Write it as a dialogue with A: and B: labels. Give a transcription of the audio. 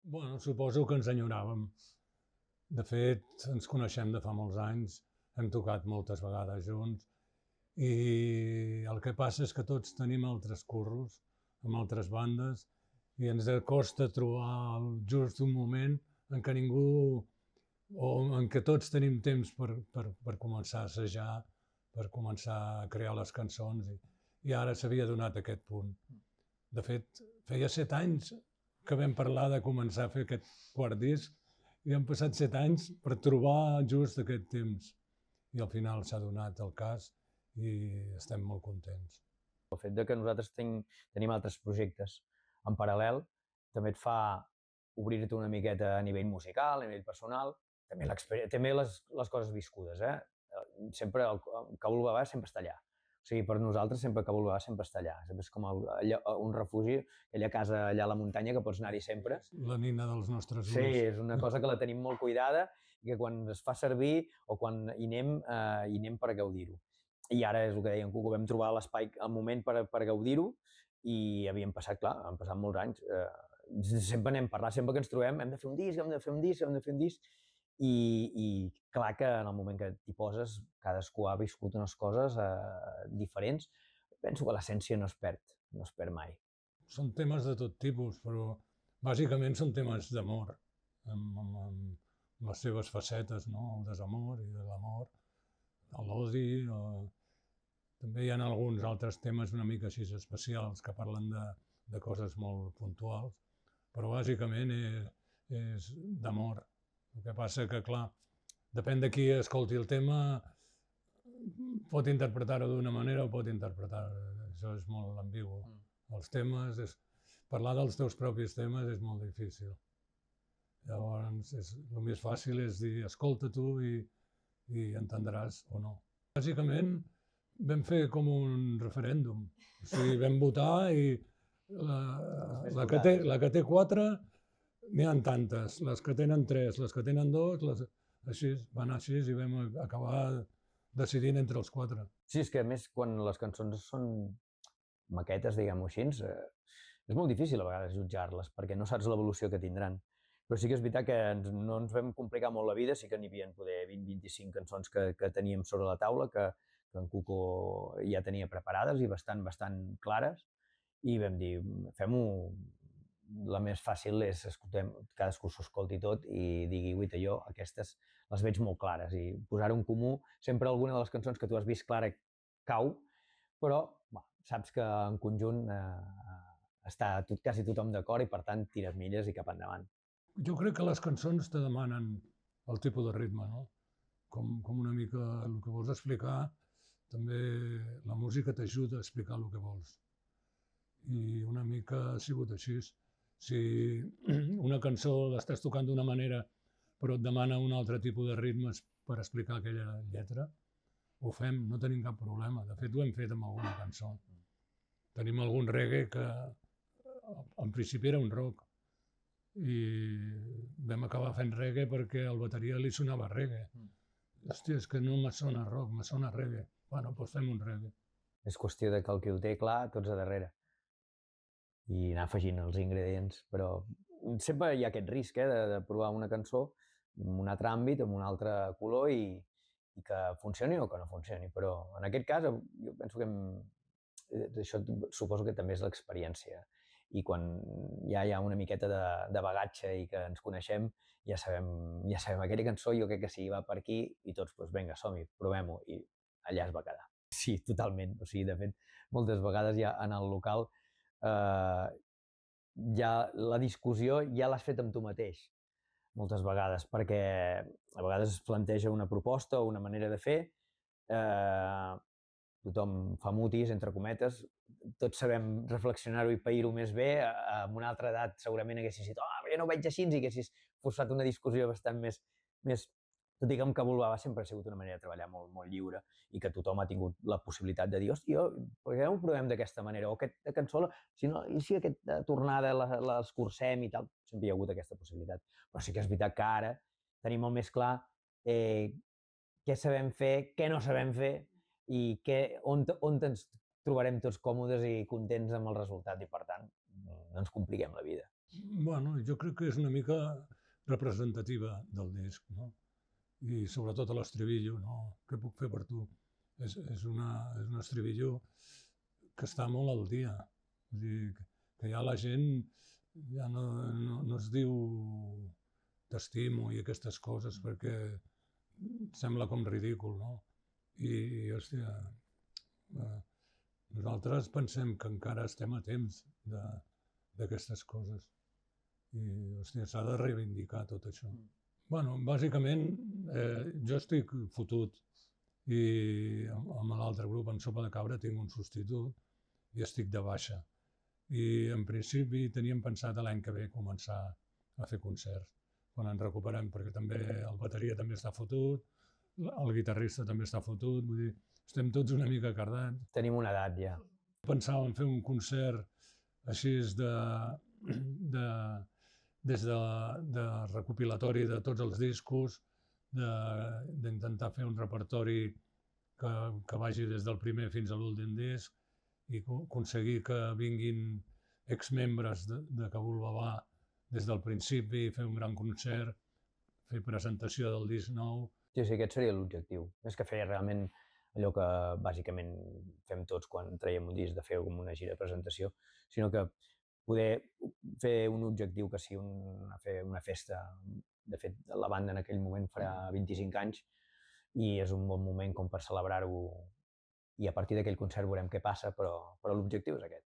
A: Bueno, suposo que ens enyoràvem. De fet, ens coneixem de fa molts anys, hem tocat moltes vegades junts i el que passa és que tots tenim altres curros, amb altres bandes, i ens costa trobar just un moment en què ningú, o en què tots tenim temps per començar a assajar, per començar a crear les cançons, i ara s'havia donat aquest punt. De fet, feia 7 anys que vam parlar de començar a fer aquest quart disc i han passat 7 anys per trobar just aquest temps. I al final s'ha donat el cas i estem molt contents.
B: El fet de que nosaltres tenim altres projectes en paral·lel també et fa obrir-te una miqueta a nivell musical, a nivell personal, també les coses viscudes. Sempre el Cabul Babà sempre està allà. O sigui, per nosaltres sempre Cabul Babà sempre està allà. Sempre és com un refugi, aquella casa allà a la muntanya que pots anar-hi sempre.
A: La nina dels nostres ulls.
B: Sí, és una cosa que la tenim molt cuidada i que quan es fa servir o quan hi anem per gaudir-ho. I ara és el que deia en Cuco, vam trobar l'espai, el moment per gaudir-ho i havíem passat, clar, han passat molts anys. Sempre n'hem parlat, sempre que ens trobem, hem de fer un disc, hem de fer un disc, hem de fer un disc. I clar que en el moment que t'hi poses, cadascú ha viscut unes coses diferents. Penso que l'essència no es perd mai.
A: Són temes de tot tipus, però bàsicament són temes d'amor, amb les seves facetes, no? El desamor i l'amor, l'odi. També hi ha alguns altres temes una mica així especials que parlen de coses molt puntuals, però bàsicament és d'amor. El que passa que, clar, depèn de qui escolti el tema, pot interpretar-ho d'una manera o pot interpretar-ho. Això és molt ambigu. Els temes, parlar dels teus propis temes és molt difícil. Llavors, el més fàcil és dir, escolta tu i entendràs o no. Bàsicament, vam fer com un referèndum. O sigui, vam votar i la que té 4, n'hi ha tantes. Les que tenen 3, les que tenen 2, així, va anar així i vam acabar decidint entre els 4.
B: Sí, és que a més, quan les cançons són maquetes, diguem-ho així, és molt difícil a vegades jutjar-les, perquè no saps l'evolució que tindran. Però sí que és veritat que no ens vam complicar molt la vida, sí que n'hi havia poder 20-25 cançons que teníem sobre la taula, que en Cuco ja tenia preparades i bastant clares, i vam dir, fem-ho, la més fàcil és cadascú s'ho escolti tot i digui, uita, jo aquestes les veig molt clares, i posar-ho en comú, sempre alguna de les cançons que tu has vist clara cau, però saps que en conjunt està quasi tothom d'acord i per tant tires milles i cap endavant.
A: Jo crec que les cançons te demanen el tipus de ritme, no? Com una mica el que vols explicar, també la música t'ajuda a explicar el que vols. I una mica ha sigut així. Si una cançó l'estàs tocant d'una manera però et demana un altre tipus de ritmes per explicar aquella lletra, ho fem, no tenim cap problema. De fet, ho hem fet amb alguna cançó. Tenim algun reggae que en principi era un rock i vam acabar fent reggae perquè al bateria li sonava reggae. Hòstia, és que no me sona rock, me sona reggae. Bueno, doncs fem un reggae.
B: És qüestió de que el que ho té clar, tots a darrere. I anar afegint els ingredients, però sempre hi ha aquest risc de provar una cançó en un altre àmbit, en un altre color i que funcioni o que no funcioni, però en aquest cas jo penso que això suposo que també és l'experiència, i quan ja hi ha una miqueta de bagatge i que ens coneixem, ja sabem aquella cançó, jo crec que sí, va per aquí i tots, doncs vinga, som-hi, provem-ho, i allà es va quedar. Sí, totalment, o sigui, de fet, moltes vegades ja en el local ja la discussió ja l'has fet amb tu mateix, moltes vegades, perquè a vegades es planteja una proposta o una manera de fer, tothom fa mutis, entre cometes, tots sabem reflexionar-ho i pair-ho més bé, en una altra edat segurament haguessis dit, jo no ho veig així, i haguessis forçat una discussió bastant més... Tot i que amb Cabul Babà sempre ha sigut una manera de treballar molt lliure i que tothom ha tingut la possibilitat de dir, hòstia, per què no ho provem d'aquesta manera? O aquesta cançó, i si aquesta tornada l'escurcem i tal? Sempre hi ha hagut aquesta possibilitat. Però sí que és veritat que ara tenim molt més clar què sabem fer, què no sabem fer i on ens trobarem tots còmodes i contents amb el resultat, i per tant no ens compliquem la vida.
A: Bueno, jo crec que és una mica representativa del disc, no? I sobretot a l'estribillo, no? Què puc fer per tu? És un estribillo que està molt al dia. Vull dir, que ja la gent ja no es diu t'estimo i aquestes coses perquè sembla com ridícul, no? I hòstia, eh, nosaltres pensem que encara estem a temps d'aquestes coses. I, hòstia, s'ha de reivindicar tot això. Bueno, bàsicament, jo estic fotut i amb l'altre grup, en Sopa de Cabra, tinc un substitut i estic de baixa. I en principi teníem pensat l'any que ve començar a fer concerts, quan ens recuperem, perquè també el bateria també està fotut, el guitarrista també està fotut, vull dir, estem tots una mica cardats.
B: Tenim una edat ja.
A: Pensàvem fer un concert així de recopilatori de tots els discos, d'intentar fer un repertori que vagi des del primer fins a l'últim disc i aconseguir que vinguin exmembres de Kabul Baba des del principi, fer un gran concert, fer presentació del disc nou.
B: Sí, aquest seria l'objectiu. És que fer realment allò que bàsicament fem tots quan traiem un disc, de fer com una gira de presentació, sinó que poder fer un objectiu que sigui fer una festa. De fet, la banda en aquell moment farà 25 anys i és un bon moment com per celebrar-ho i a partir d'aquell concert veurem què passa, però l'objectiu és aquest.